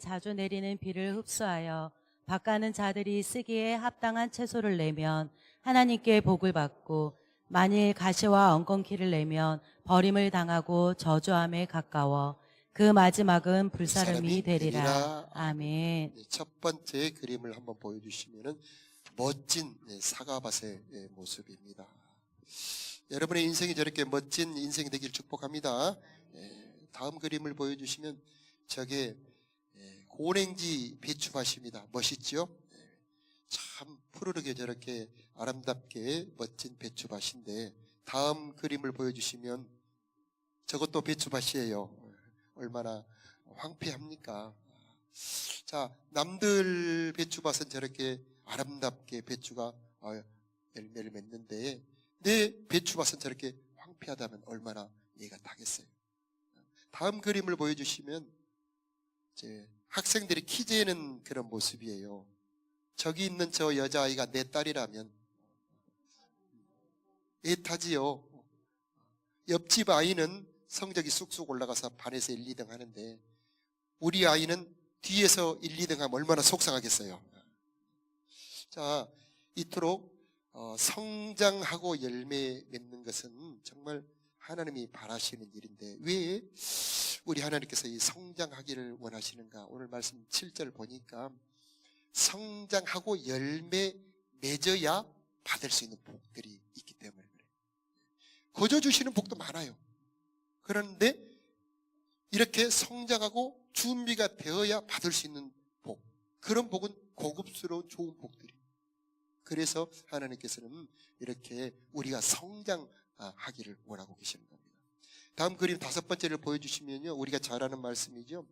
자주 내리는 비를 흡수하여 밭가는 자들이 쓰기에 합당한 채소를 내면 하나님께 복을 받고, 만일 가시와 엉겅퀴를 내면 버림을 당하고 저주함에 가까워 그 마지막은 불사름이 되리라. 아멘. 첫 번째 그림을 한번 보여주시면은 멋진 사과밭의 모습입니다. 여러분의 인생이 저렇게 멋진 인생이 되길 축복합니다. 다음 그림을 보여주시면 저게 고랭지 배추밭입니다. 멋있죠? 참 푸르르게 저렇게 아름답게 멋진 배추밭인데, 다음 그림을 보여주시면 저것도 배추밭이에요. 얼마나 황폐합니까? 자, 남들 배추밭은 저렇게 아름답게 배추가 열매를 맺는데, 내 배추밭은 저렇게 황폐하다면 얼마나 이해가 타겠어요. 다음 그림을 보여주시면 이제 학생들이 키 재는 그런 모습이에요. 저기 있는 저 여자아이가 내 딸이라면 애타지요. 옆집 아이는 성적이 쑥쑥 올라가서 반에서 1, 2등 하는데 우리 아이는 뒤에서 1, 2등 하면 얼마나 속상하겠어요. 자, 이토록 성장하고 열매 맺는 것은 정말 하나님이 바라시는 일인데, 왜 우리 하나님께서 이 성장하기를 원하시는가? 오늘 말씀 7절 보니까 성장하고 열매 맺어야 받을 수 있는 복들이 있기 때문에 그래요. 거저 주시는 복도 많아요. 그런데 이렇게 성장하고 준비가 되어야 받을 수 있는 복, 그런 복은 고급스러운 좋은 복들이. 그래서 하나님께서는 이렇게 우리가 성장하기를 원하고 계시는 겁니다. 다음 그림 5번째를 보여주시면요, 우리가 잘 아는 말씀이죠.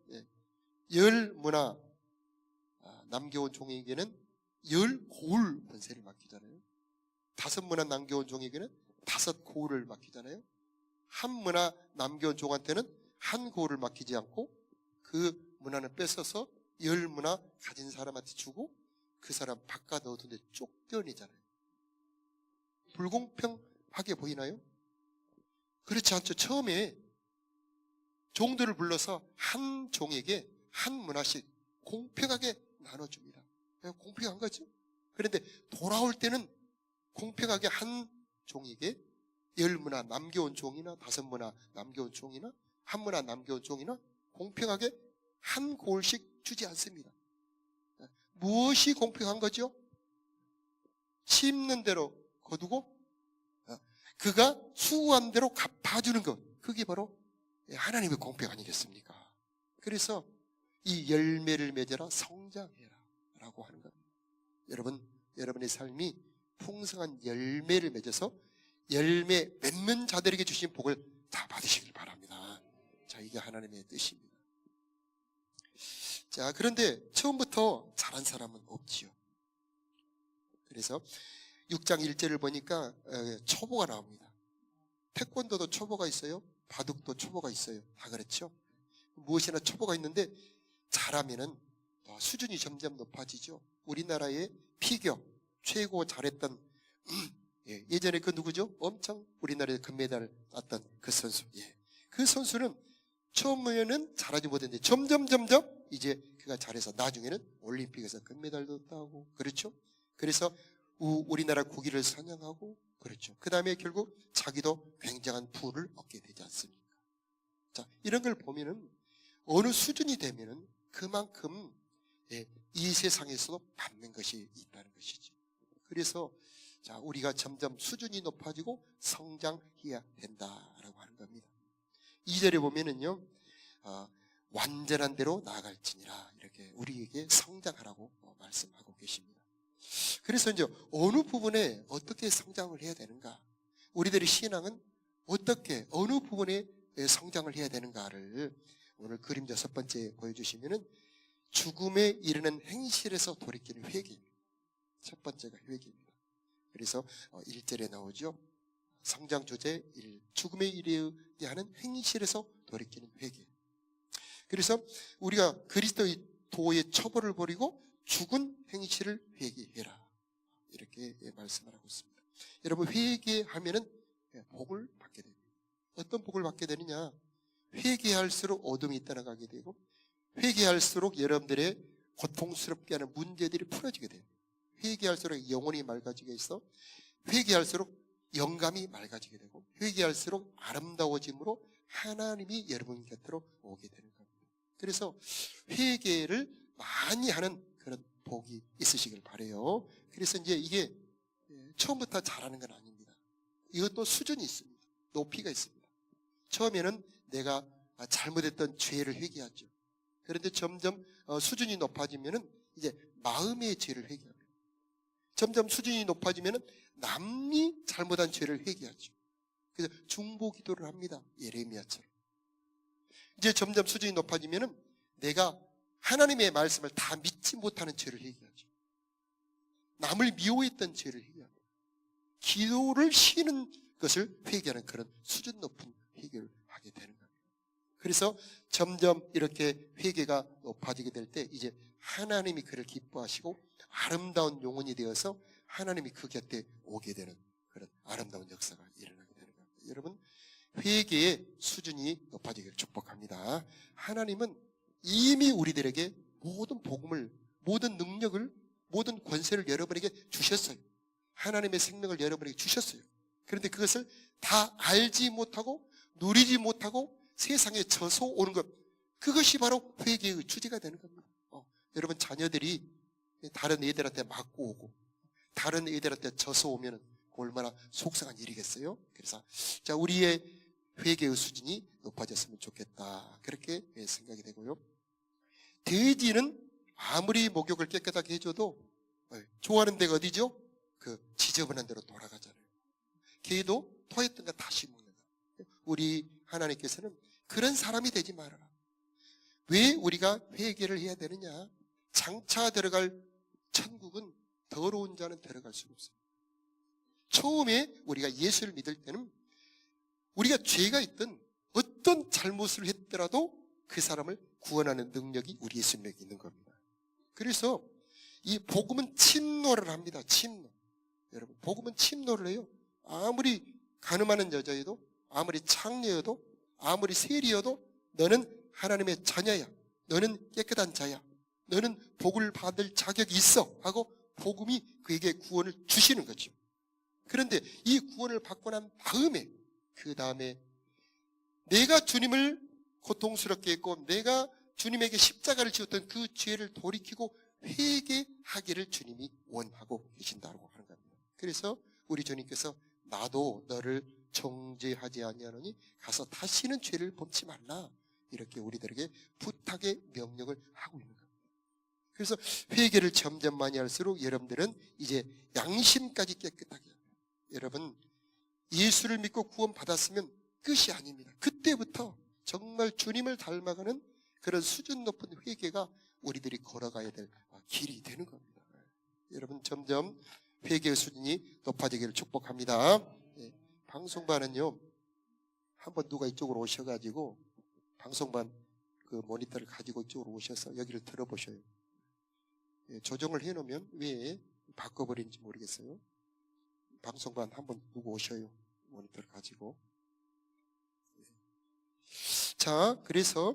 10문화 남겨온 종에게는 10고울 권세를 맡기잖아요. 5문화 남겨온 종에게는 5고울을 맡기잖아요. 1문화 남겨온 종한테는 1고울을 맡기지 않고 그 문화는 뺏어서 10문화 가진 사람한테 주고 그 사람 바깥 어두운데 쫓겨내잖아요. 불공평하게 보이나요? 그렇지 않죠. 처음에 종들을 불러서 한 종에게 1문화씩 공평하게 나눠줍니다. 공평한 거죠. 그런데 돌아올 때는 공평하게 한 종에게 10문화 남겨온 종이나 5문화 남겨온 종이나 1문화 남겨온 종이나 공평하게 1고울씩 주지 않습니다. 무엇이 공평한 거죠? 심는 대로 거두고 그가 수고한 대로 갚아주는 것, 그게 바로 하나님의 공평 아니겠습니까? 그래서 이 열매를 맺어라, 성장해라 라고 하는 겁니다. 여러분의 삶이 풍성한 열매를 맺어서 열매 맺는 자들에게 주신 복을 다 받으시길 바랍니다. 자, 이게 하나님의 뜻입니다. 자, 그런데 처음부터 잘한 사람은 없지요. 그래서 6장 1절을 보니까 초보가 나옵니다. 태권도도 초보가 있어요. 바둑도 초보가 있어요. 다 그렇죠. 무엇이나 초보가 있는데 잘하면은 수준이 점점 높아지죠. 우리나라의 피겨 최고 잘했던 예전에 그 누구죠? 엄청 우리나라에 금메달을 땄던 그 선수. 그 선수는 처음에는 잘하지 못했는데 점점 이제 그가 잘해서 나중에는 올림픽에서 금메달도 따고, 그렇죠? 그래서 우리나라 국기를 선양하고, 그렇죠. 그 다음에 결국 자기도 굉장한 부를 얻게 되지 않습니까? 자, 이런 걸 보면은 어느 수준이 되면은 그만큼 이 세상에서도 받는 것이 있다는 것이죠. 그래서 자, 우리가 점점 수준이 높아지고 성장해야 된다라고 하는 겁니다. 2절에 보면은요, 완전한 대로 나아갈지니라, 이렇게 우리에게 성장하라고 말씀하고 계십니다. 그래서 이제 어느 부분에 어떻게 성장을 해야 되는가, 우리들의 신앙은 어떻게 어느 부분에 성장을 해야 되는가를 오늘 그림 6번째 보여주시면은 죽음에 이르는 행실에서 돌이키는 회개입니다. 첫 번째가 회개입니다. 그래서 1절에 나오죠. 성장 주제 1, 죽음에 이르게 하는 행실에서 돌이키는 회개. 그래서 우리가 그리스도의 도의 처벌을 버리고 죽은 행실을 회개해라, 이렇게 말씀을 하고 있습니다. 여러분, 회개하면은 복을 받게 됩니다. 어떤 복을 받게 되느냐? 회개할수록 어둠이 떠나가게 되고 회개할수록 여러분들의 고통스럽게 하는 문제들이 풀어지게 돼요. 회개할수록 영혼이 맑아지게 해서 회개할수록 영감이 맑아지게 되고 회개할수록 아름다워짐으로 하나님이 여러분 곁으로 오게 되는 겁니다. 그래서 회개를 많이 하는 그런 복이 있으시길 바라요. 그래서 이제 이게 처음부터 잘하는 건 아닙니다. 이것도 수준이 있습니다. 높이가 있습니다. 처음에는 내가 잘못했던 죄를 회개하죠. 그런데 점점 수준이 높아지면은 이제 마음의 죄를 회개합니다. 점점 수준이 높아지면은 남이 잘못한 죄를 회개하죠. 그래서 중보 기도를 합니다. 예레미야처럼. 이제 점점 수준이 높아지면은 내가 하나님의 말씀을 다 믿지 못하는 죄를 회개하죠. 남을 미워했던 죄를 회개합니다. 기도를 쉬는 것을 회개하는 그런 수준 높은 회개를 하게 되는 겁니다. 그래서 점점 이렇게 회개가 높아지게 될 때 이제 하나님이 그를 기뻐하시고 아름다운 영혼이 되어서 하나님이 그 곁에 오게 되는 그런 아름다운 역사가 일어나게 되는 겁니다. 여러분, 회개의 수준이 높아지기를 축복합니다. 하나님은 이미 우리들에게 모든 복음을, 모든 능력을, 모든 권세를 여러분에게 주셨어요. 하나님의 생명을 여러분에게 주셨어요. 그런데 그것을 다 알지 못하고 누리지 못하고 세상에 져서 오는 것, 그것이 바로 회개의 주제가 되는 겁니다. 여러분 자녀들이 다른 애들한테 맞고 오고 다른 애들한테 져서 오면 얼마나 속상한 일이겠어요? 그래서 자, 우리의 회개의 수준이 높아졌으면 좋겠다, 그렇게 생각이 되고요. 돼지는 아무리 목욕을 깨끗하게 해줘도 좋아하는 데가 어디죠? 그 지저분한 데로 돌아가잖아요. 개도 토했던 거 다시 먹는다. 우리 하나님께서는 그런 사람이 되지 말아라. 왜 우리가 회개를 해야 되느냐? 장차 들어갈 천국은 더러운 자는 들어갈 수가 없어요. 처음에 우리가 예수를 믿을 때는 우리가 죄가 있든 어떤 잘못을 했더라도 그 사람을 구원하는 능력이 우리 예수님에게 있는 겁니다. 그래서 이 복음은 침노를 합니다. 침노. 여러분, 복음은 침노를 해요. 아무리 가늠하는 여자여도, 아무리 창녀여도, 아무리 세리여도 너는 하나님의 자녀야. 너는 깨끗한 자야. 너는 복을 받을 자격이 있어 하고 복음이 그에게 구원을 주시는 거죠. 그런데 이 구원을 받고 난 다음에, 그 다음에 내가 주님을 고통스럽게 했고 내가 주님에게 십자가를 지었던 그 죄를 돌이키고 회개하기를 주님이 원하고 계신다고 하는 겁니다. 그래서 우리 주님께서 나도 너를 정죄하지 아니하노니 가서 다시는 죄를 범치 말라, 이렇게 우리들에게 부탁의 명령을 하고 있는 겁니다. 그래서 회개를 점점 많이 할수록 여러분들은 이제 양심까지 깨끗하게 합니다. 여러분, 예수를 믿고 구원받았으면 끝이 아닙니다. 그때부터 정말 주님을 닮아가는 그런 수준 높은 회개가 우리들이 걸어가야 될 길이 되는 겁니다. 여러분, 점점 회개의 수준이 높아지기를 축복합니다. 방송반은요, 한번 누가 이쪽으로 오셔가지고 방송반 그 모니터를 가지고 이쪽으로 오셔서 여기를 들어보셔요. 조정을 해놓으면 왜 바꿔버린지 모르겠어요. 방송반 한번 누구 오셔요. 모니터를 가지고. 자, 그래서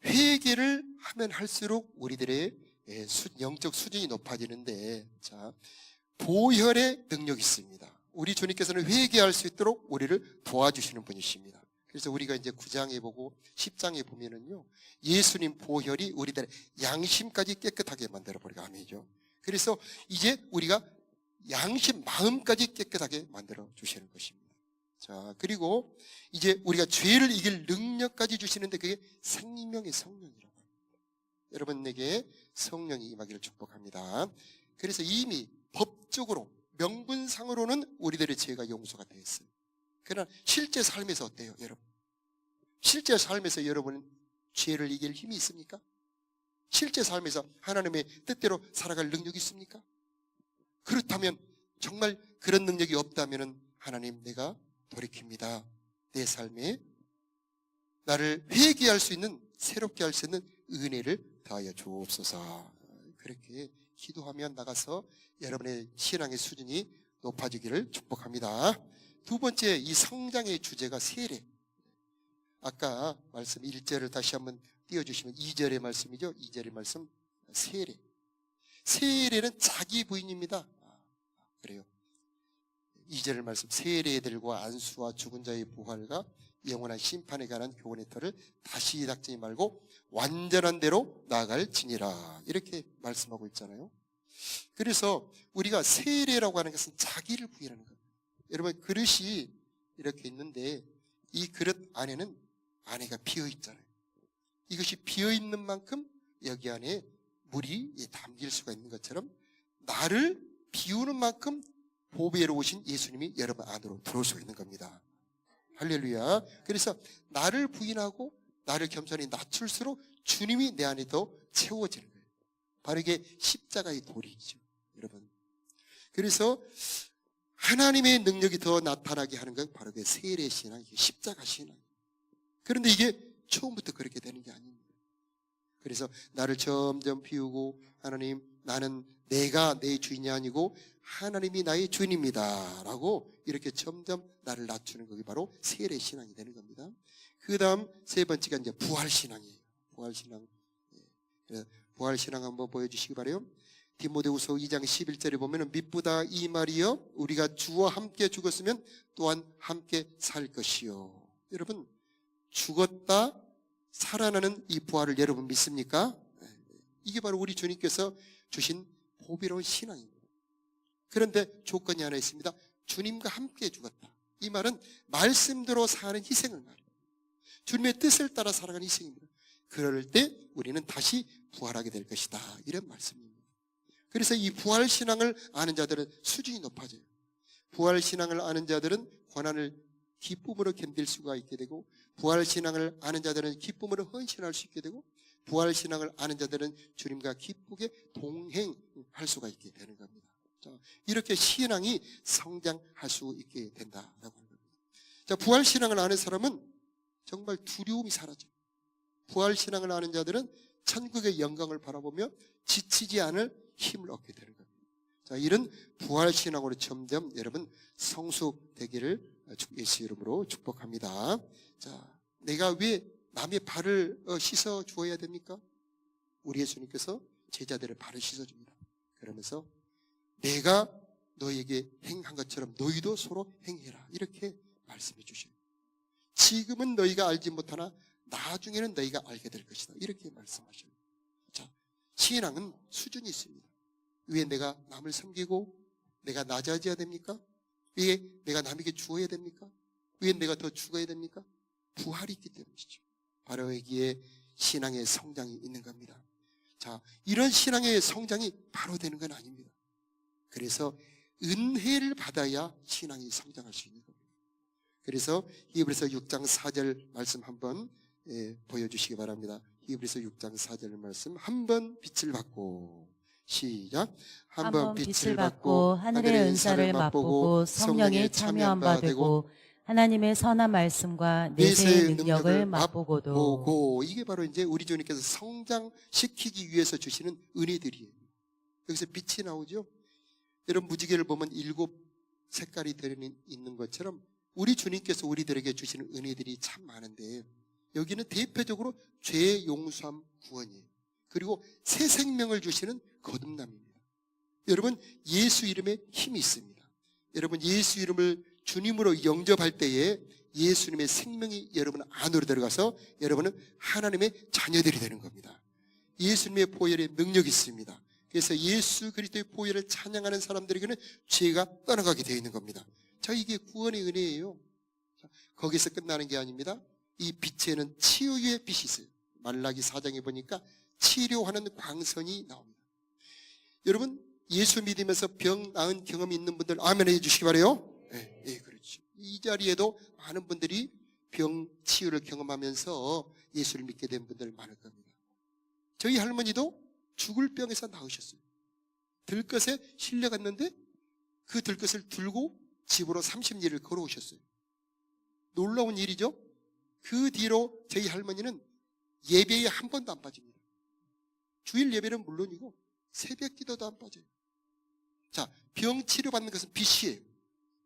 회개를 하면 할수록 우리들의 영적 수준이 높아지는데, 자, 보혈의 능력이 있습니다. 우리 주님께서는 회개할 수 있도록 우리를 도와주시는 분이십니다. 그래서 우리가 이제 9장에 보고 10장에 보면은요, 예수님 보혈이 우리들의 양심까지 깨끗하게 만들어버리고, 아멘이죠. 그래서 이제 우리가 양심, 마음까지 깨끗하게 만들어 주시는 것입니다. 자, 그리고 이제 우리가 죄를 이길 능력까지 주시는데 그게 생명의 성령이라고 합니다. 여러분에게 성령이 임하기를 축복합니다. 그래서 이미 법적으로, 명분상으로는 우리들의 죄가 용서가 되어 있어요. 그러나 실제 삶에서 어때요, 여러분? 실제 삶에서 여러분은 죄를 이길 힘이 있습니까? 실제 삶에서 하나님의 뜻대로 살아갈 능력이 있습니까? 그렇다면, 정말 그런 능력이 없다면 하나님, 내가 돌이킵니다. 내 삶에 나를 회개할 수 있는, 새롭게 할 수 있는 은혜를 더하여 주옵소서. 그렇게 기도하며 나가서 여러분의 신앙의 수준이 높아지기를 축복합니다. 두 번째, 이 성장의 주제가 세례. 아까 말씀 1절을 다시 한번 띄워주시면 2절의 말씀이죠. 2절의 말씀 세례. 세례는 자기 부인입니다. 그래요. 2절의 말씀 세례들과 안수와 죽은 자의 부활과 영원한 심판에 관한 교훈의 터를 다시 닦지 말고 완전한 대로 나아갈지니라 이렇게 말씀하고 있잖아요. 그래서 우리가 세례라고 하는 것은 자기를 부인하는 거예요. 여러분 그릇이 이렇게 있는데 이 그릇 안에는 안에가 비어 있잖아요. 이것이 비어 있는 만큼 여기 안에 물이 담길 수가 있는 것처럼 나를 비우는 만큼 보배로 오신 예수님이 여러분 안으로 들어올 수 있는 겁니다. 할렐루야. 그래서 나를 부인하고 나를 겸손히 낮출수록 주님이 내 안에 더 채워지는 거예요. 바로 이게 십자가의 도리이죠, 여러분. 그래서 하나님의 능력이 더 나타나게 하는 건 바로 그 세례 신앙, 십자가 신앙. 그런데 이게 처음부터 그렇게 되는 게 아닙니다. 그래서 나를 점점 비우고 하나님 나는 내가 내 주인이 아니고 하나님이 나의 주인입니다 라고 이렇게 점점 나를 낮추는 것이 바로 세례 신앙이 되는 겁니다. 그 다음 세 번째가 이제 부활신앙이에요. 부활신앙. 부활신앙 한번 보여주시기 바라요. 디모데후서 2장 11절에 보면 미쁘다 이 말이여 우리가 주와 함께 죽었으면 또한 함께 살 것이요. 여러분 죽었다 살아나는 이 부활을 여러분 믿습니까? 이게 바로 우리 주님께서 주신 보배로운 신앙입니다. 그런데 조건이 하나 있습니다. 주님과 함께 죽었다. 이 말은 말씀대로 사는 희생을 말해요. 주님의 뜻을 따라 살아가는 희생입니다. 그럴 때 우리는 다시 부활하게 될 것이다. 이런 말씀입니다. 그래서 이 부활신앙을 아는 자들은 수준이 높아져요. 부활신앙을 아는 자들은 고난을 기쁨으로 견딜 수가 있게 되고 부활신앙을 아는 자들은 기쁨으로 헌신할 수 있게 되고 부활신앙을 아는 자들은 주님과 기쁘게 동행할 수가 있게 되는 겁니다. 자, 이렇게 신앙이 성장할 수 있게 된다라고 하는 겁니다. 자, 부활신앙을 아는 사람은 정말 두려움이 사라져요. 부활신앙을 아는 자들은 천국의 영광을 바라보며 지치지 않을 힘을 얻게 되는 겁니다. 자, 이런 부활신앙으로 점점 여러분 성숙되기를 예수 이름으로 축복합니다. 자, 내가 왜 남의 발을 씻어 주어야 됩니까? 우리 예수님께서 제자들의 발을 씻어줍니다. 그러면서 내가 너에게 행한 것처럼 너희도 서로 행해라 이렇게 말씀해 주셔요. 지금은 너희가 알지 못하나 나중에는 너희가 알게 될 것이다 이렇게 말씀하셔요. 자, 신앙은 수준이 있습니다. 왜 내가 남을 섬기고 내가 낮아져야 됩니까? 왜 내가 남에게 주어야 됩니까? 왜 내가 더 죽어야 됩니까? 부활이 있기 때문이죠. 바로 여기에 신앙의 성장이 있는 겁니다. 자, 이런 신앙의 성장이 바로 되는 건 아닙니다. 그래서 은혜를 받아야 신앙이 성장할 수 있는 겁니다. 그래서 히브리서 6장 4절 말씀 한번 보여주시기 바랍니다. 히브리서 6장 4절 말씀 한번 빛을 받고 시작. 한번 빛을 받고 하늘의 은사를 맛보고 성령에 참여한 바 되고 하나님의 선한 말씀과 내세의 능력을 맛보고도. 이게 바로 이제 우리 주님께서 성장시키기 위해서 주시는 은혜들이에요. 여기서 빛이 나오죠. 여러분 무지개를 보면 7 색깔이 있는 것처럼 우리 주님께서 우리들에게 주시는 은혜들이 참 많은데 여기는 대표적으로 죄 용서함 구원이에요. 그리고 새 생명을 주시는 거듭남입니다. 여러분 예수 이름에 힘이 있습니다. 여러분 예수 이름을 주님으로 영접할 때에 예수님의 생명이 여러분 안으로 들어가서 여러분은 하나님의 자녀들이 되는 겁니다. 예수님의 보혈에 능력이 있습니다. 그래서 예수 그리스도의 보혈을 찬양하는 사람들에게는 죄가 떠나가게 되어 있는 겁니다. 자, 이게 구원의 은혜예요. 자, 거기서 끝나는 게 아닙니다. 이 빛에는 치유의 빛이 있어요. 말라기 4장에 보니까 치료하는 광선이 나옵니다. 여러분 예수 믿으면서 병 나은 경험이 있는 분들 아멘 해주시기 바라요. 네, 그렇죠. 이 자리에도 많은 분들이 병 치유를 경험하면서 예수를 믿게 된 분들 많을 겁니다. 저희 할머니도 죽을 병에서 나으셨어요. 들것에 실려갔는데 그 들것을 들고 집으로 30리를 걸어오셨어요. 놀라운 일이죠. 그 뒤로 저희 할머니는 예배에 한 번도 안 빠집니다. 주일 예배는 물론이고 새벽 기도도 안 빠져요. 자, 병 치료받는 것은 빛이에요.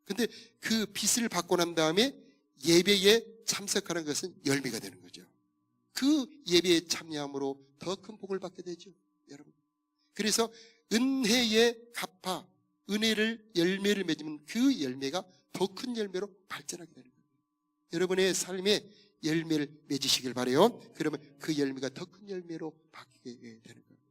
근데 그 빛을 받고 난 다음에 예배에 참석하는 것은 열매가 되는 거죠. 그 예배에 참여함으로 더 큰 복을 받게 되죠, 여러분. 그래서 은혜에 갚아 은혜를 열매를 맺으면 그 열매가 더 큰 열매로 발전하게 되는 거예요. 여러분의 삶에 열매를 맺으시길 바라요. 그러면 그 열매가 더 큰 열매로 바뀌게 되는 거예요.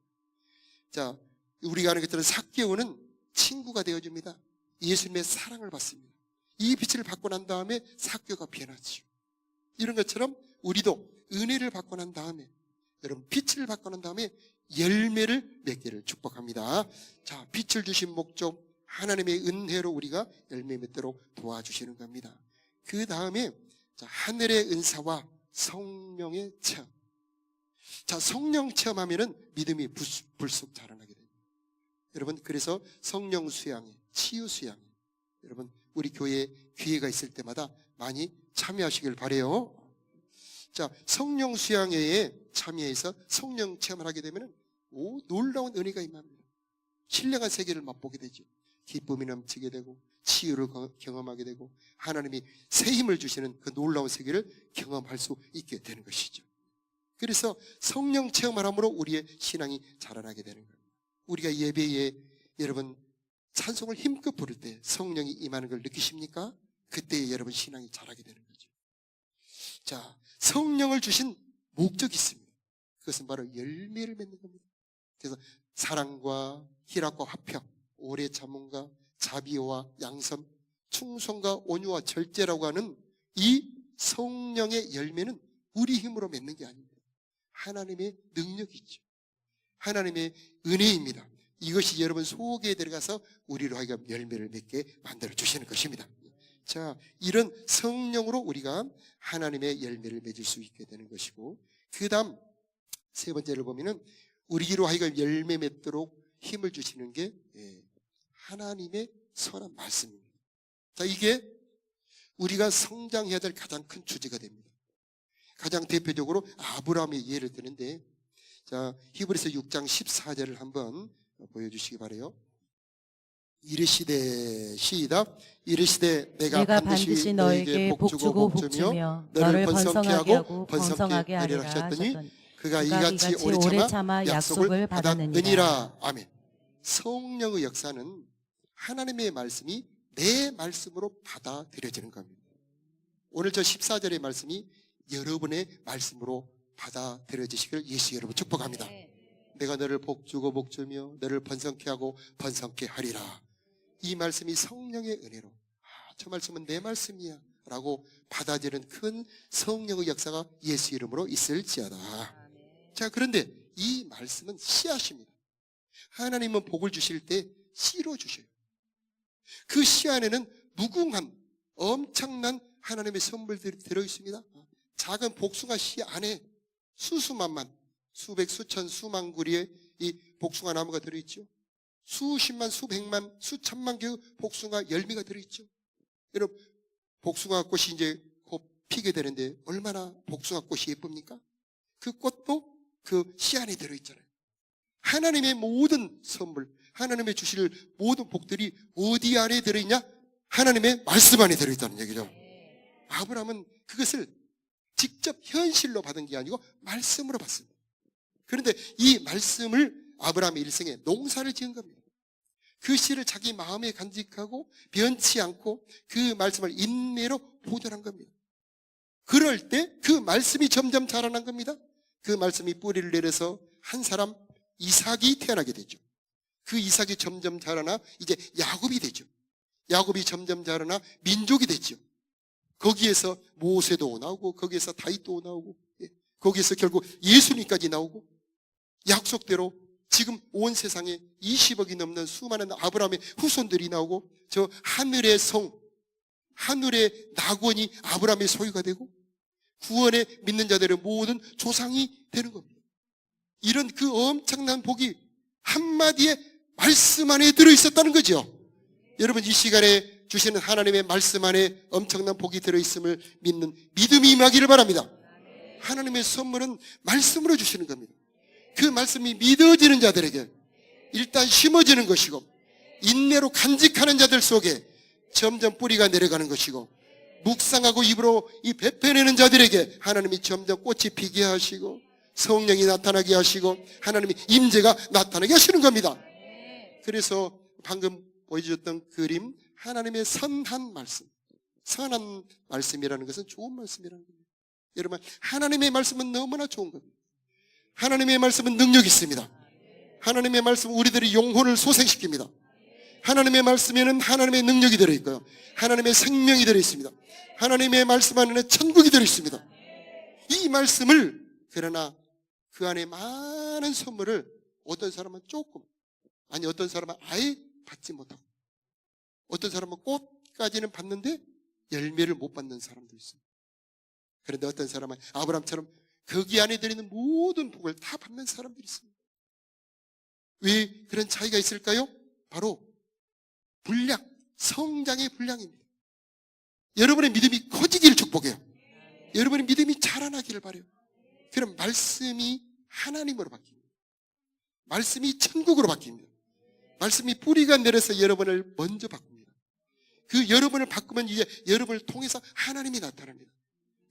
자, 우리가 아는 것처럼 삭개오는 친구가 되어줍니다. 예수님의 사랑을 받습니다. 이 빛을 받고 난 다음에 삭개오가 변하죠. 이런 것처럼 우리도 은혜를 받고 난 다음에, 여러분 빛을 받고 난 다음에 열매를 맺기를 축복합니다. 자, 빛을 주신 목적, 하나님의 은혜로 우리가 열매 맺도록 도와주시는 겁니다. 그 다음에 하늘의 은사와 성령의 체험. 자, 성령 체험하면은 믿음이 불쑥 자라나게 됩니다. 여러분, 그래서 성령 수양회, 치유 수양회, 여러분 우리 교회에 기회가 있을 때마다 많이 참여하시길 바라요. 자, 성령 수양회에 참여해서 성령 체험을 하게 되면 놀라운 은혜가 임합니다. 신령한 세계를 맛보게 되죠. 기쁨이 넘치게 되고 치유를 경험하게 되고 하나님이 새 힘을 주시는 그 놀라운 세계를 경험할 수 있게 되는 것이죠. 그래서 성령 체험을 함으로 우리의 신앙이 자라나게 되는 거예요. 우리가 예배에 여러분 찬송을 힘껏 부를 때 성령이 임하는 걸 느끼십니까? 그때 여러분 신앙이 자라게 되는 거죠. 자, 성령을 주신 목적이 있습니다. 그것은 바로 열매를 맺는 겁니다. 그래서 사랑과 희락과 화평, 오래 참음과 자비와 양선, 충성과 온유와 절제라고 하는 이 성령의 열매는 우리 힘으로 맺는 게 아닙니다. 하나님의 능력이죠. 하나님의 은혜입니다. 이것이 여러분 속에 들어가서 우리로 하여금 열매를 맺게 만들어 주시는 것입니다. 자, 이런 성령으로 우리가 하나님의 열매를 맺을 수 있게 되는 것이고, 그 다음 세 번째를 보면은 우리로 하여금 열매 맺도록 힘을 주시는 게 하나님의 선한 말씀입니다. 자, 이게 우리가 성장해야 될 가장 큰 주제가 됩니다. 가장 대표적으로 아브라함의 예를 드는데, 자, 히브리서 6장 14절을 한번 보여주시기 바라요. 이르시되, 시작. 이르시되 내가 반드시 너에게 복주고 복주며 너를 번성하게 하고 번성하게 하리라 하셨더니 그가 이같이 오래 참아 약속을 받았느니라. 아멘. 성령의 역사는 하나님의 말씀이 내 말씀으로 받아들여지는 겁니다. 오늘 저 14절의 말씀이 여러분의 말씀으로 받아들여지시기를 예수 여러분 축복합니다. 내가 너를 복주고 복주며 너를 번성케 하고 번성케 하리라. 이 말씀이 성령의 은혜로, 저 말씀은 내 말씀이야 라고 받아들이는 큰 성령의 역사가 예수 이름으로 있을지어다. 자, 그런데 이 말씀은 씨앗입니다. 하나님은 복을 주실 때 씨로 주셔요. 그 씨 안에는 무궁한 엄청난 하나님의 선물들이 들어있습니다. 작은 복숭아 씨 안에 수수만만, 수백, 수천, 수만 구리의 이 복숭아 나무가 들어있죠. 수십만, 수백만, 수천만 개의 복숭아 열매가 들어있죠. 여러분, 복숭아 꽃이 이제 곧 피게 되는데 얼마나 복숭아 꽃이 예쁩니까? 그 꽃도 그 씨 안에 들어있잖아요. 하나님의 모든 선물, 하나님의 주실 모든 복들이 어디 안에 들어있냐? 하나님의 말씀 안에 들어있다는 얘기죠. 아브라함은 그것을 직접 현실로 받은 게 아니고 말씀으로 받습니다. 그런데 이 말씀을 아브라함의 일생에 농사를 지은 겁니다. 그 씨를 자기 마음에 간직하고 변치 않고 그 말씀을 인내로 보존한 겁니다. 그럴 때 그 말씀이 점점 자라난 겁니다. 그 말씀이 뿌리를 내려서 한 사람 이삭이 태어나게 되죠. 그 이삭이 점점 자라나 이제 야곱이 되죠. 야곱이 점점 자라나 민족이 되죠. 거기에서 모세도 나오고 거기에서 다윗도 나오고 거기에서 결국 예수님까지 나오고 약속대로 지금 온 세상에 20억이 넘는 수많은 아브라함의 후손들이 나오고 저 하늘의 성, 하늘의 낙원이 아브라함의 소유가 되고 구원에 믿는 자들의 모든 조상이 되는 겁니다. 이런 그 엄청난 복이 한마디의 말씀 안에 들어있었다는 거죠. 여러분, 이 시간에 주시는 하나님의 말씀 안에 엄청난 복이 들어있음을 믿는 믿음이 임하기를 바랍니다. 하나님의 선물은 말씀으로 주시는 겁니다. 그 말씀이 믿어지는 자들에게 일단 심어지는 것이고 인내로 간직하는 자들 속에 점점 뿌리가 내려가는 것이고 묵상하고 입으로 이 베풀어내는 자들에게 하나님이 점점 꽃이 피게 하시고 성령이 나타나게 하시고 하나님이 임재가 나타나게 하시는 겁니다. 그래서 방금 보여주셨던 그림, 하나님의 선한 말씀, 선한 말씀이라는 것은 좋은 말씀이라는 겁니다. 여러분, 하나님의 말씀은 너무나 좋은 겁니다. 하나님의 말씀은 능력이 있습니다. 하나님의 말씀은 우리들의 영혼을 소생시킵니다. 하나님의 말씀에는 하나님의 능력이 들어있고요, 하나님의 생명이 들어있습니다. 하나님의 말씀 안에는 천국이 들어있습니다. 이 말씀을, 그러나 그 안에 많은 선물을 어떤 사람은 조금, 아니 어떤 사람은 아예 받지 못하고, 어떤 사람은 꽃까지는 받는데 열매를 못 받는 사람도 있어요. 그런데 어떤 사람은 아브라함처럼 거기 안에 들어있는 모든 복을 다 받는 사람들이 있습니다. 왜 그런 차이가 있을까요? 바로 분량, 성장의 분량입니다. 여러분의 믿음이 커지기를 축복해요. 여러분의 믿음이 자라나기를 바라요. 그럼 말씀이 하나님으로 바뀝니다. 말씀이 천국으로 바뀝니다. 말씀이 뿌리가 내려서 여러분을 먼저 바꿉니다. 그 여러분을 바꾸면 이제 여러분을 통해서 하나님이 나타납니다.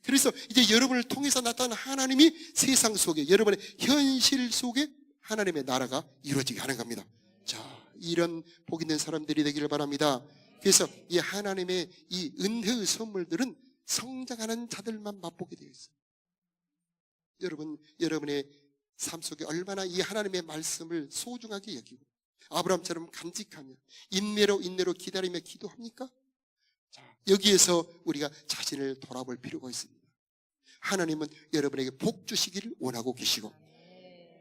그래서 이제 여러분을 통해서 나타나는 하나님이 세상 속에, 여러분의 현실 속에 하나님의 나라가 이루어지게 하는 겁니다. 자, 이런 복 있는 사람들이 되기를 바랍니다. 그래서 이 하나님의 이 은혜의 선물들은 성장하는 자들만 맛보게 되어 있어요. 여러분의 삶 속에 얼마나 이 하나님의 말씀을 소중하게 여기고 아브라함처럼 간직하며 인내로 기다리며 기도합니까? 자, 여기에서 우리가 자신을 돌아볼 필요가 있습니다. 하나님은 여러분에게 복 주시기를 원하고 계시고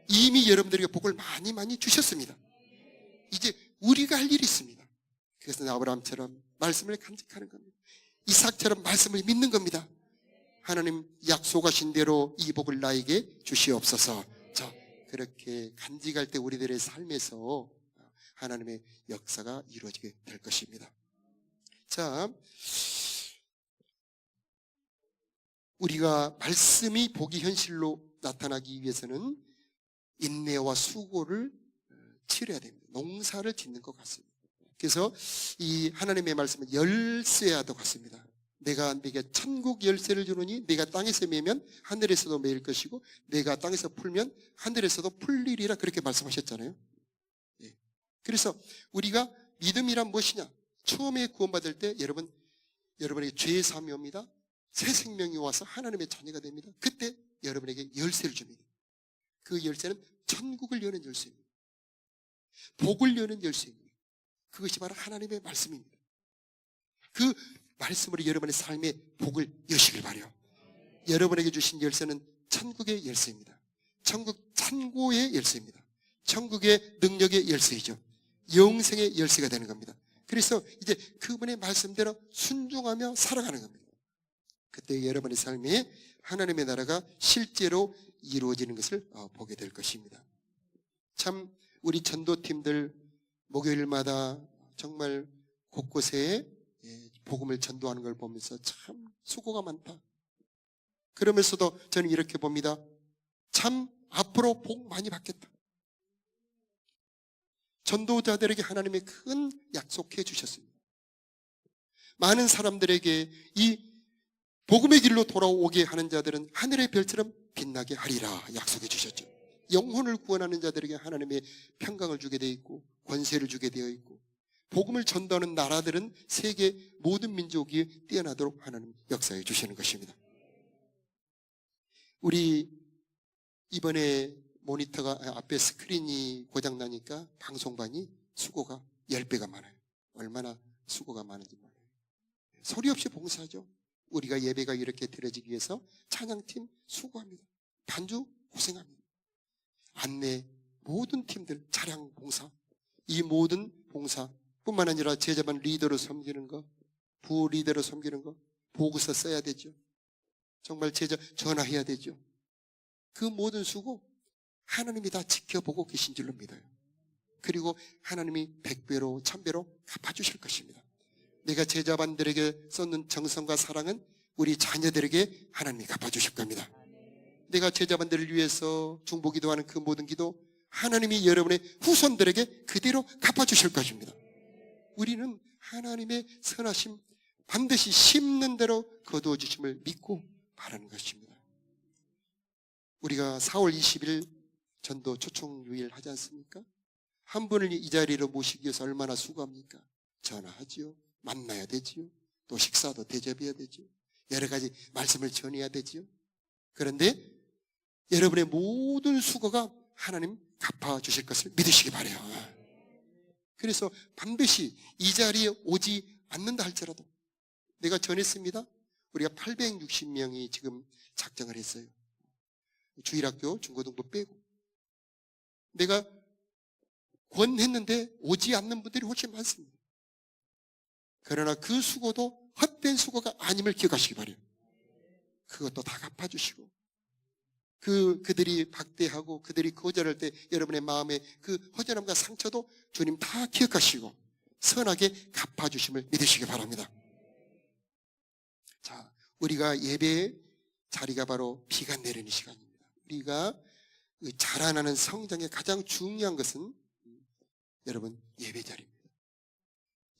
이미 여러분들에게 복을 많이 주셨습니다. 이제 우리가 할 일이 있습니다. 그것은 아브라함처럼 말씀을 간직하는 겁니다. 이삭처럼 말씀을 믿는 겁니다. 하나님 약속하신 대로 이 복을 나에게 주시옵소서. 자, 그렇게 간직할 때 우리들의 삶에서 하나님의 역사가 이루어지게 될 것입니다. 자, 우리가 말씀이 복이 현실로 나타나기 위해서는 인내와 수고를 치러야 됩니다. 농사를 짓는 것 같습니다. 그래서 이 하나님의 말씀은 열쇠와도 같습니다. 내가 네게 천국 열쇠를 주노니 네가 땅에서 매면 하늘에서도 매일 것이고 내가 땅에서 풀면 하늘에서도 풀리리라, 그렇게 말씀하셨잖아요. 예. 그래서 우리가 믿음이란 무엇이냐? 처음에 구원받을 때 여러분에게 죄의 사함이 옵니다. 새 생명이 와서 하나님의 자녀가 됩니다. 그때 여러분에게 열쇠를 줍니다. 그 열쇠는 천국을 여는 열쇠입니다. 복을 여는 열쇠입니다. 그것이 바로 하나님의 말씀입니다. 그 말씀으로 여러분의 삶의 복을 여시길 바라요. 여러분에게 주신 열쇠는 천국의 열쇠입니다. 천국 창고의 열쇠입니다. 천국의 능력의 열쇠이죠. 영생의 열쇠가 되는 겁니다. 그래서 이제 그분의 말씀대로 순종하며 살아가는 겁니다. 그때 여러분의 삶에 하나님의 나라가 실제로 이루어지는 것을 보게 될 것입니다. 참 우리 전도팀들 목요일마다 정말 곳곳에 복음을 전도하는 걸 보면서 참 수고가 많다. 그러면서도 저는 이렇게 봅니다. 참 앞으로 복 많이 받겠다. 전도자들에게 하나님이 큰 약속해 주셨습니다. 많은 사람들에게 이 복음의 길로 돌아오게 하는 자들은 하늘의 별처럼 빛나게 하리라 약속해 주셨죠. 영혼을 구원하는 자들에게 하나님의 평강을 주게 되어 있고 권세를 주게 되어 있고 복음을 전도하는 나라들은 세계 모든 민족이 뛰어나도록 하나님 역사해 주시는 것입니다. 우리 이번에 모니터가 앞에 스크린이 고장나니까 방송반이 수고가 10배가 많아요. 얼마나 수고가 많은지 몰라요. 소리 없이 봉사하죠. 우리가 예배가 이렇게 드려지기 위해서 찬양팀 수고합니다. 반주 고생합니다. 안내 모든 팀들 차량 봉사, 이 모든 봉사 뿐만 아니라 제자반 리더로 섬기는 거, 부 리더로 섬기는 거, 보고서 써야 되죠. 정말 제자 전화해야 되죠. 그 모든 수고 하나님이 다 지켜보고 계신 줄로 믿어요. 그리고 하나님이 100배로 1000배로 갚아주실 것입니다. 내가 제자반들에게 쏟는 정성과 사랑은 우리 자녀들에게 하나님이 갚아주실 겁니다. 내가 제자반들을 위해서 중보기도하는 그 모든 기도 하나님이 여러분의 후손들에게 그대로 갚아주실 것입니다. 우리는 하나님의 선하심 반드시 심는 대로 거두어 주심을 믿고 바라는 것입니다. 우리가 4월 20일 전도 초청유일 하지 않습니까? 한 분을 이 자리로 모시기 위해서 얼마나 수고합니까? 전화하지요. 만나야 되지요. 또 식사도 대접해야 되지요. 여러 가지 말씀을 전해야 되지요. 그런데 여러분의 모든 수고가 하나님 갚아주실 것을 믿으시기 바라요. 그래서 반드시 이 자리에 오지 않는다 할지라도 내가 전했습니다. 우리가 860명이 지금 작정을 했어요. 주일학교, 중고등부 빼고. 내가 권했는데 오지 않는 분들이 훨씬 많습니다. 그러나 그 수고도 헛된 수고가 아님을 기억하시기 바라요. 그것도 다 갚아주시고 그들이 박대하고 그들이 거절할 때 여러분의 마음에 그 허전함과 상처도 주님 다 기억하시고 선하게 갚아주심을 믿으시기 바랍니다. 자, 우리가 예배의 자리가 바로 비가 내리는 시간입니다. 우리가 자라나는 성장의 가장 중요한 것은 여러분 예배 자리입니다.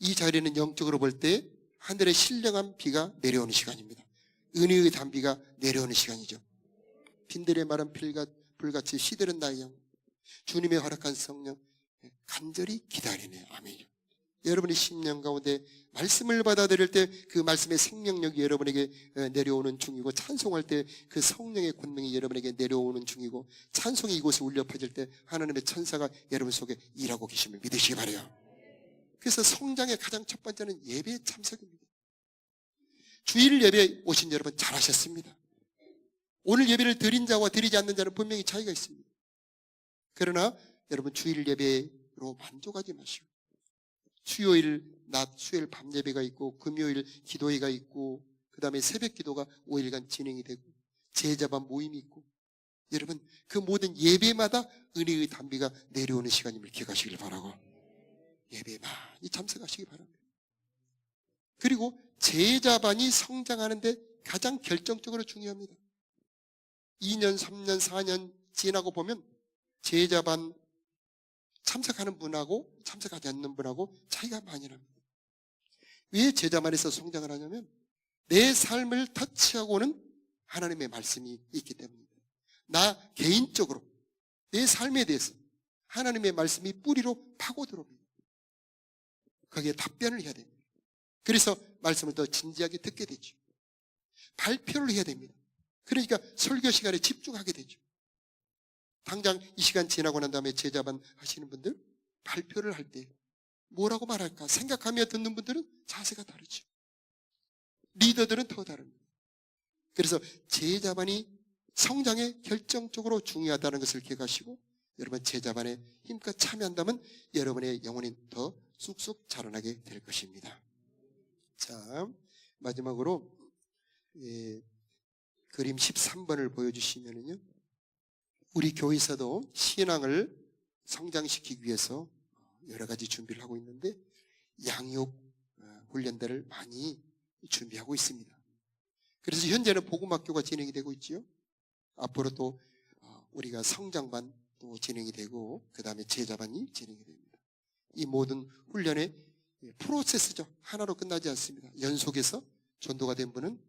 이 자리는 영적으로 볼 때 하늘의 신령한 비가 내려오는 시간입니다. 은혜의 단비가 내려오는 시간이죠. 빈들의 마른 불같이 시들은 나의 영, 주님의 허락한 성령 간절히 기다리네. 아멘이요. 여러분의 심령 가운데 말씀을 받아들일 때 그 말씀의 생명력이 여러분에게 내려오는 중이고, 찬송할 때 그 성령의 권능이 여러분에게 내려오는 중이고, 찬송이 이곳에 울려 퍼질 때 하나님의 천사가 여러분 속에 일하고 계심을 믿으시기 바라요. 그래서 성장의 가장 첫 번째는 예배의 참석입니다. 주일 예배에 오신 여러분 잘하셨습니다. 오늘 예배를 드린 자와 드리지 않는 자는 분명히 차이가 있습니다. 그러나 여러분 주일 예배로 만족하지 마시고, 수요일 낮, 수요일 밤 예배가 있고, 금요일 기도회가 있고, 그 다음에 새벽 기도가 5일간 진행이 되고, 제자반 모임이 있고, 여러분 그 모든 예배마다 은혜의 단비가 내려오는 시간임을 기억하시길 바라고, 예배에 많이 참석하시기 바랍니다. 그리고 제자반이 성장하는데 가장 결정적으로 중요합니다. 2년, 3년, 4년 지나고 보면 제자반 참석하는 분하고 참석하지 않는 분하고 차이가 많이 납니다. 왜 제자반에서 성장을 하냐면 내 삶을 터치하고는 하나님의 말씀이 있기 때문입니다. 나 개인적으로 내 삶에 대해서 하나님의 말씀이 뿌리로 파고 들어옵니다. 거기에 답변을 해야 됩니다. 그래서 말씀을 더 진지하게 듣게 되죠. 발표를 해야 됩니다. 그러니까 설교 시간에 집중하게 되죠. 당장 이 시간 지나고 난 다음에 제자반 하시는 분들 발표를 할 때 뭐라고 말할까 생각하며 듣는 분들은 자세가 다르죠. 리더들은 더 다릅니다. 그래서 제자반이 성장에 결정적으로 중요하다는 것을 기억하시고, 여러분 제자반에 힘껏 참여한다면 여러분의 영혼이 더 쑥쑥 자라나게 될 것입니다. 자, 마지막으로 그림 13번을 보여주시면요, 우리 교회에서도 신앙을 성장시키기 위해서 여러 가지 준비를 하고 있는데 양육 훈련들을 많이 준비하고 있습니다. 그래서 현재는 복음학교가 진행이 되고 있지요. 앞으로 또 우리가 성장반 또 진행이 되고, 그 다음에 제자반이 진행이 됩니다. 이 모든 훈련의 프로세스죠. 하나로 끝나지 않습니다. 연속해서 전도가 된 분은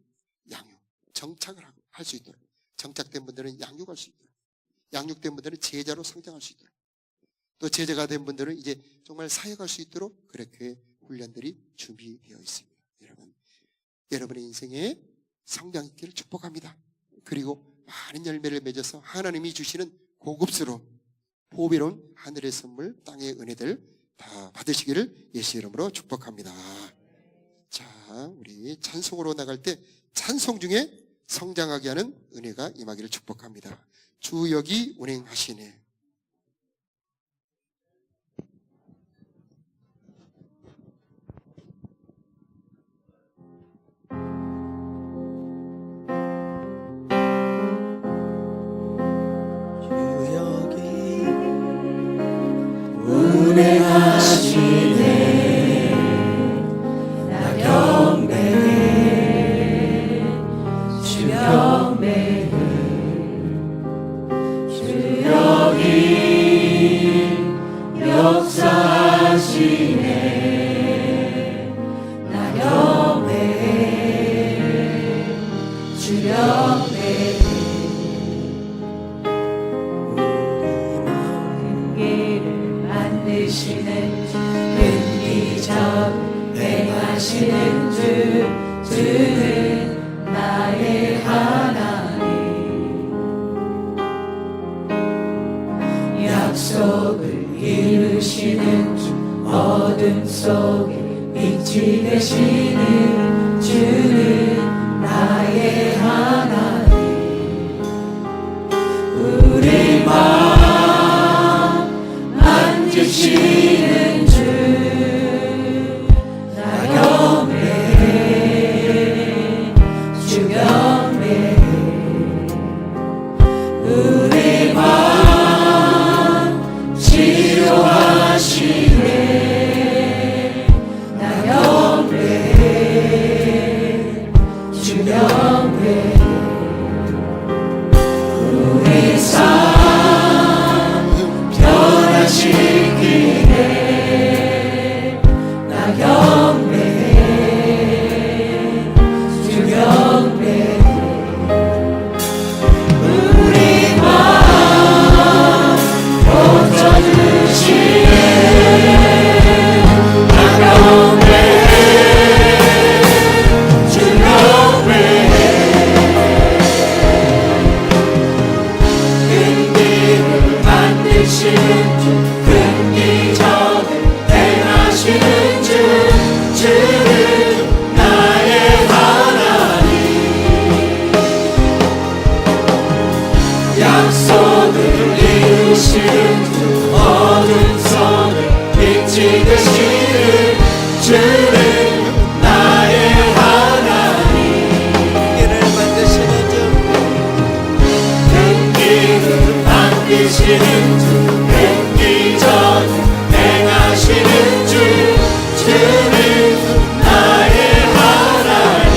양육, 정착을 할 수 있도록, 정착된 분들은 양육할 수 있도록, 양육된 분들은 제자로 성장할 수 있도록, 또 제자가 된 분들은 이제 정말 사역할 수 있도록 그렇게 훈련들이 준비되어 있습니다. 여러분의 인생에 성장 있기를 축복합니다. 그리고 많은 열매를 맺어서 하나님이 주시는 고급스러운 보배로운 하늘의 선물, 땅의 은혜들 다 받으시기를 예수 이름으로 축복합니다. 자, 우리 찬송으로 나갈 때 찬송 중에 성장하게 하는 은혜가 임하기를 축복합니다. 주 여기 운행하시네. 운행하시네. 나 경배해. 주 경배해. 주 여기 역사하시네. 나 경배해. 만드시는 은기적 행하시는 주는 나의 하나님. 약속을 이루시는 주, 어둠 속에 빛이 되시는 주는 나의 하나님. 우리 마음 만지시는 주, 나 경배해, 주 경배해. 우리 마음 치료하시네, 나 경배해, 주 경배해. 우리 삶 변화시키네, 나 경배해, 주 경배해. 우리 마음 고쳐주시네, 나 경배해, 주 경배해. 근기를 만드시는 주, 근기적을 행하시는 주, 주는 나의 하나님. 약속을 이루시는 주, 어둠 속에 빛이 되시는 주는 나의 하나님. 근기를 만드시는 주, 근기를 만드시는 주, 근기적을 행하시는 주, 주는 나의 하나님.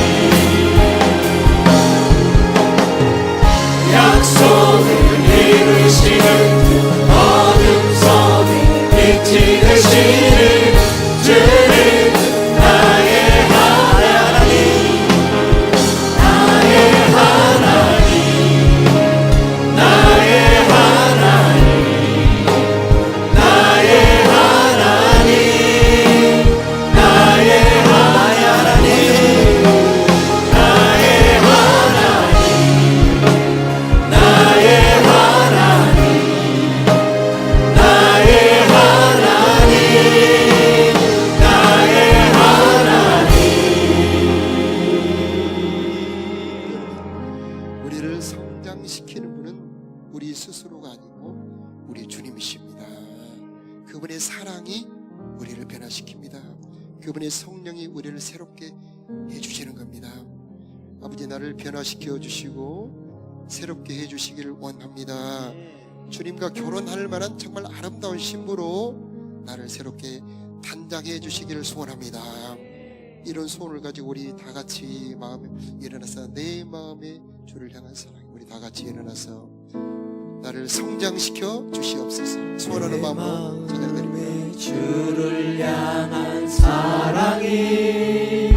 약속을 이루시는 주, 어둠 속에 빛이 되시는 주는 나의 하나님. 나의 하나님, 나의 하나님, 나의 하나님, 나의 하나님, 나의 하나님, 나의 하나님, 나의 하나님, 나의 하나님. 우리를 성장시키는 분은 우리 스스로가 아니고 우리 주님이십니다. 그분의 사랑이 우리를 변화시킵니다. 그분의 성령이 우리를 새롭게 해주시는 겁니다. 아버지, 나를 변화시켜 주시고 새롭게 해주시기를 원합니다. 주님과 결혼할 만한 정말 아름다운 신부로 나를 새롭게 단장해 주시기를 소원합니다. 이런 소원을 가지고 우리 다 같이 마음에 일어나서, 내 마음에 주를 향한 사랑, 우리 다 같이 일어나서 나를 성장시켜 주시옵소서. 소원하는 마음으로 찬양드립니다. 주를 향한 사랑이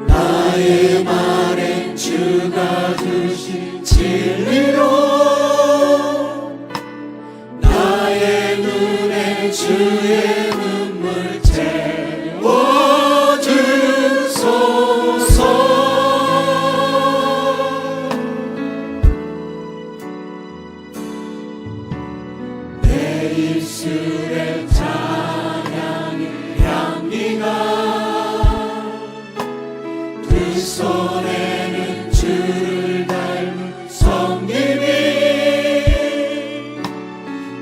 나의 말엔 주가 주신 진리로, 나의 눈에 주의 눈물 채워주소서. 내 입술에 찬양의 향기가, 두 손에는 주를 닮은 성김이,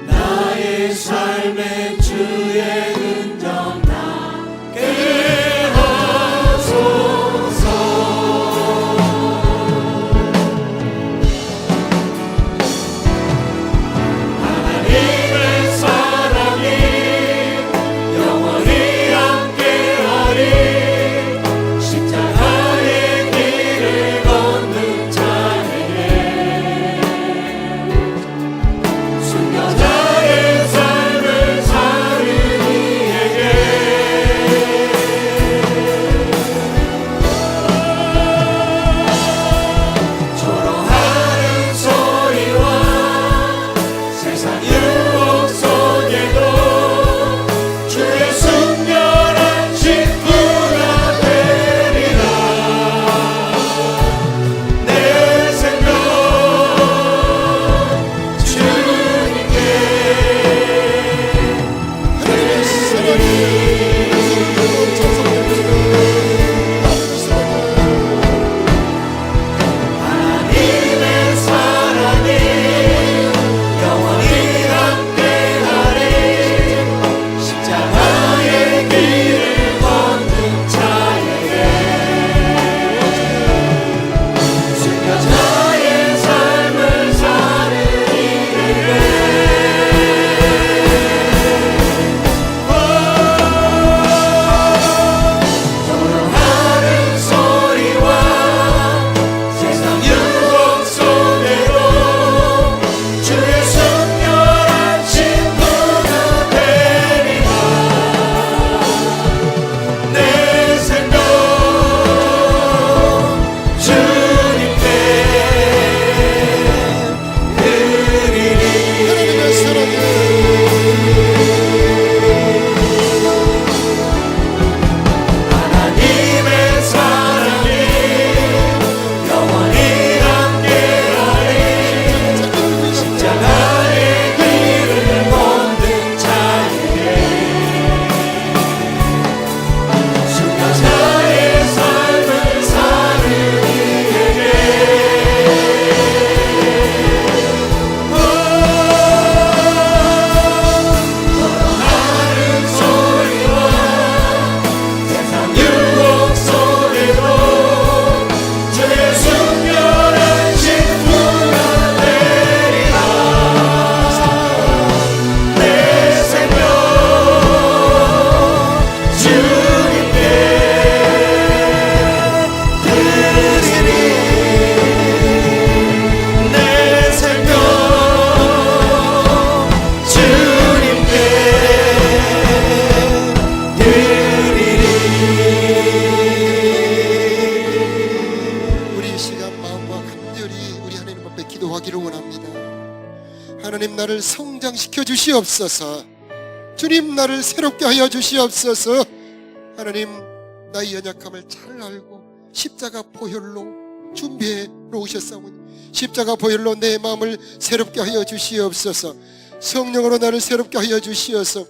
나의 삶의 주의 은정 나게 하소서. 하나님의 사랑이 영원히 함께하리, 십자가의 길을 걷는 자에게 순교자의 삶을 사는 이 성장시켜 주시옵소서. 주님, 나를 새롭게 하여 주시옵소서. 하나님, 나의 연약함을 잘 알고 십자가 보혈로 준비해 놓으셨사오니 십자가 보혈로 내 마음을 새롭게 하여 주시옵소서. 성령으로 나를 새롭게 하여 주시어서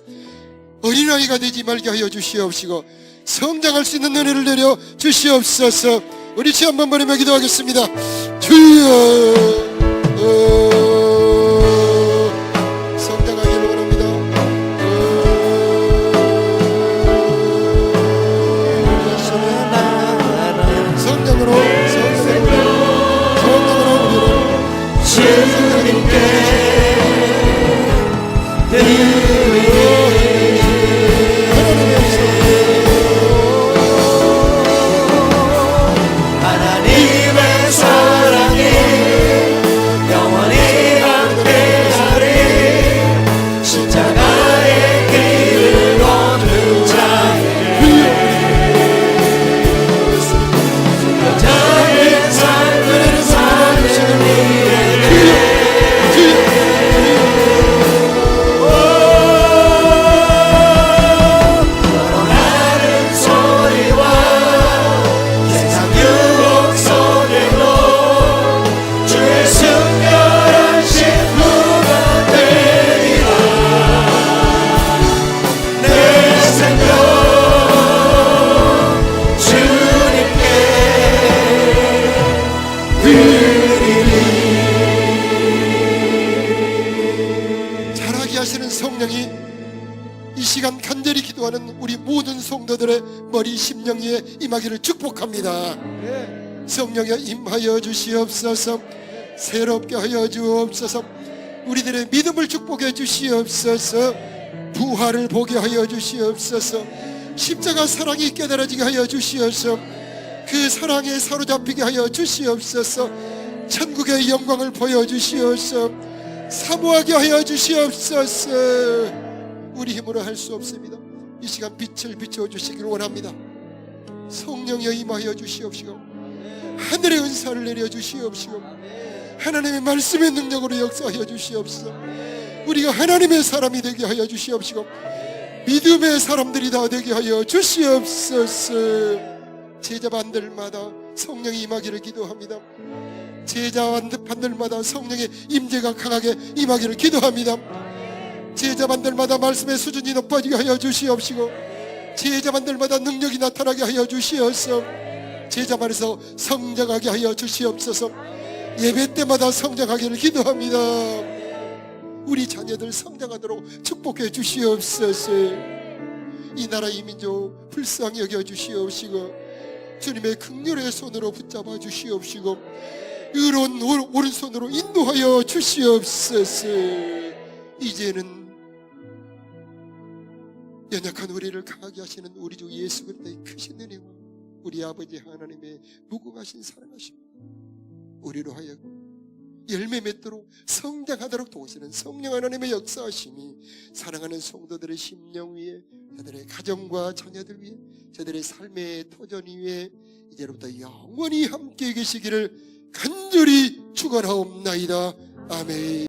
어린아이가 되지 말게 하여 주시옵시고 성장할 수 있는 은혜를 내려 주시옵소서. 우리 주 한번 버리며 기도하겠습니다. 주여, 성장하기를 원합니다. 성장으로 하나님의 사랑이 영원히 함께하리. 십자가의 길을 걷는 자에게 여자의 삶을 사는 이에게 나는 소리와 세상 유혹 속에도 주의 순결한 신부가 되리라. 내 생명 주님께 드리리. 자라게 하시는 성령이 이 시간 간절히 기도하는 우리 모든 성도들의 머리 심령 위에 임하기를 축복합니다. 성령여 임하여 주시옵소서. 새롭게 하여 주옵소서. 우리들의 믿음을 축복해 주시옵소서. 부활을 보게 하여 주시옵소서. 십자가 사랑이 깨달아지게 하여 주시옵소서. 그 사랑에 사로잡히게 하여 주시옵소서. 천국의 영광을 보여주시옵소서. 사모하게 하여 주시옵소서. 우리 힘으로 할 수 없습니다. 이 시간 빛을 비춰주시길 원합니다. 성령여 임하여 주시옵시고 하늘의 은사를 내려주시옵시고 하나님의 말씀의 능력으로 역사하여 주시옵소서. 우리가 하나님의 사람이 되게 하여 주시옵시고 믿음의 사람들이 다 되게 하여 주시옵소서. 제자반들마다 성령이 임하기를 기도합니다. 제자반들마다 성령의 임재가 강하게 임하기를 기도합니다. 제자반들마다 말씀의 수준이 높아지게 하여 주시옵시고 제자반들마다 능력이 나타나게 하여 주시옵소서. 제자반에서 성장하게 하여 주시옵소서. 예배 때마다 성장하기를 기도합니다. 우리 자녀들 성장하도록 축복해 주시옵소서. 이 나라 이 민족 불쌍히 여겨 주시옵시고 주님의 긍휼의 손으로 붙잡아 주시옵시고 의로운 오른손으로 인도하여 주시옵소서. 이제는 연약한 우리를 강하게 하시는 우리 주 예수 그리스도의 크신 은혜와 우리 아버지 하나님의 무궁하신 사랑하심 우리로 하여금 열매 맺도록 성장하도록 도우시는 성령 하나님의 역사하심이 사랑하는 성도들의 심령 위에 저들의 가정과 자녀들 위에 저들의 삶의 터전 위에 이제로부터 영원히 함께 계시기를 간절히 축원하옵나이다. 아멘.